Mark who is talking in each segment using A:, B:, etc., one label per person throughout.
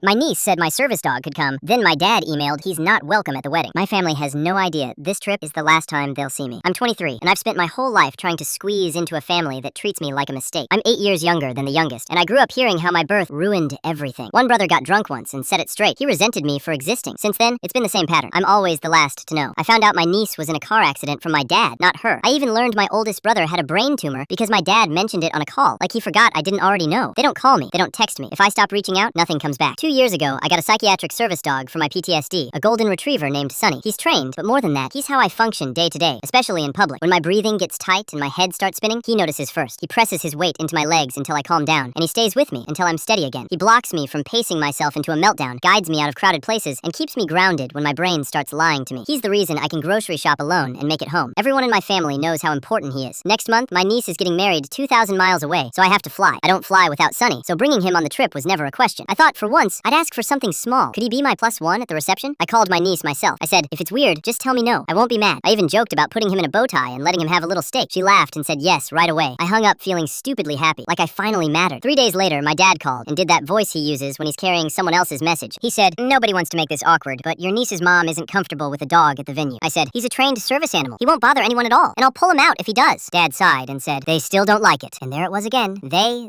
A: My niece said my service dog could come. Then my dad emailed he's not welcome at the wedding. My family has no idea this trip is the last time they'll see me. I'm 23, and I've spent my whole life trying to squeeze into a family that treats me like a mistake. I'm 8 years younger than the youngest, and I grew up hearing how my birth ruined everything. One brother got drunk once and set it straight. He resented me for existing. Since then, it's been the same pattern. I'm always the last to know. I found out my niece was in a car accident from my dad, not her. I even learned my oldest brother had a brain tumor because my dad mentioned it on a call, like he forgot I didn't already know. They don't call me. They don't text me. If I stop reaching out, nothing comes back. 2 years ago, I got a psychiatric service dog for my PTSD, a golden retriever named Sunny. He's trained, but more than that, he's how I function day to day, especially in public. When my breathing gets tight and my head starts spinning, he notices first. He presses his weight into my legs until I calm down, and he stays with me until I'm steady again. He blocks me from pacing myself into a meltdown, guides me out of crowded places, and keeps me grounded when my brain starts lying to me. He's the reason I can grocery shop alone and make it home. Everyone in my family knows how important he is. Next month, my niece is getting married 2,000 miles away, so I have to fly. I don't fly without Sunny, so bringing him on the trip was never a question. I thought for once, I'd ask for something small. Could he be my +1 at the reception? I called my niece myself. I said, if it's weird, just tell me no. I won't be mad. I even joked about putting him in a bow tie and letting him have a little steak. She laughed and said yes right away. I hung up feeling stupidly happy, like I finally mattered. 3 days later, my dad called and did that voice he uses when he's carrying someone else's message. He said, nobody wants to make this awkward, but your niece's mom isn't comfortable with a dog at the venue. I said, he's a trained service animal. He won't bother anyone at all, and I'll pull him out if he does. Dad sighed and said, they still don't like it. And there it was again. They.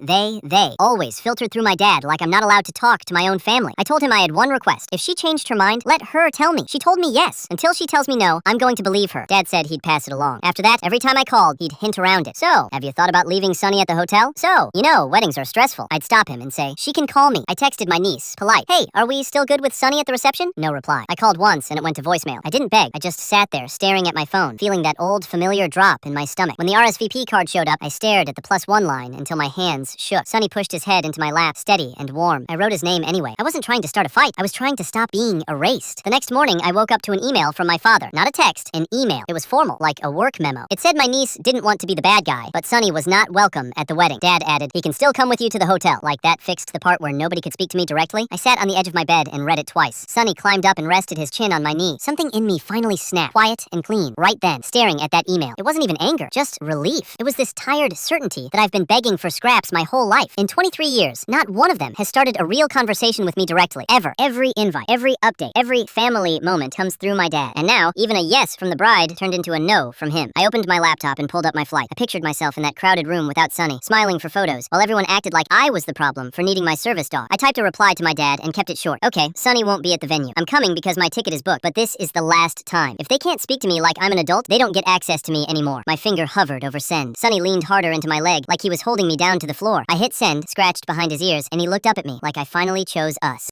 A: Always filtered through my dad like I'm not allowed to talk to my own family. I told him I had one request. If she changed her mind, let her tell me. She told me yes. Until she tells me no, I'm going to believe her. Dad said he'd pass it along. After that, every time I called, he'd hint around it. So, have you thought about leaving Sunny at the hotel? So, you know, weddings are stressful. I'd stop him and say, she can call me. I texted my niece, polite. Hey, are we still good with Sunny at the reception? No reply. I called once and it went to voicemail. I didn't beg. I just sat there staring at my phone, feeling that old familiar drop in my stomach. When the RSVP card showed up, I stared at the +1 line until my hands shook. Sunny pushed his head into my lap, steady and warm. I wrote his name anyway. I wasn't trying to start a fight. I was trying to stop being erased. The next morning, I woke up to an email from my father. Not a text, an email. It was formal, like a work memo. It said my niece didn't want to be the bad guy, but Sunny was not welcome at the wedding. Dad added, he can still come with you to the hotel. Like that fixed the part where nobody could speak to me directly. I sat on the edge of my bed and read it twice. Sunny climbed up and rested his chin on my knee. Something in me finally snapped, quiet and clean, right then, staring at that email. It wasn't even anger, just relief. It was this tired certainty that I've been begging for scraps my whole life. In 23 years, not one of them has started a real conversation with me directly, ever. Every invite, every update, every family moment comes through my dad. And now, even a yes from the bride turned into a no from him. I opened my laptop and pulled up my flight. I pictured myself in that crowded room without Sunny, smiling for photos, while everyone acted like I was the problem for needing my service dog. I typed a reply to my dad and kept it short. Okay, Sunny won't be at the venue. I'm coming because my ticket is booked, but this is the last time. If they can't speak to me like I'm an adult, they don't get access to me anymore. My finger hovered over send. Sunny leaned harder into my leg, like he was holding me down to the floor. I hit send, scratched behind his ears, and he looked up at me like I finally chose us.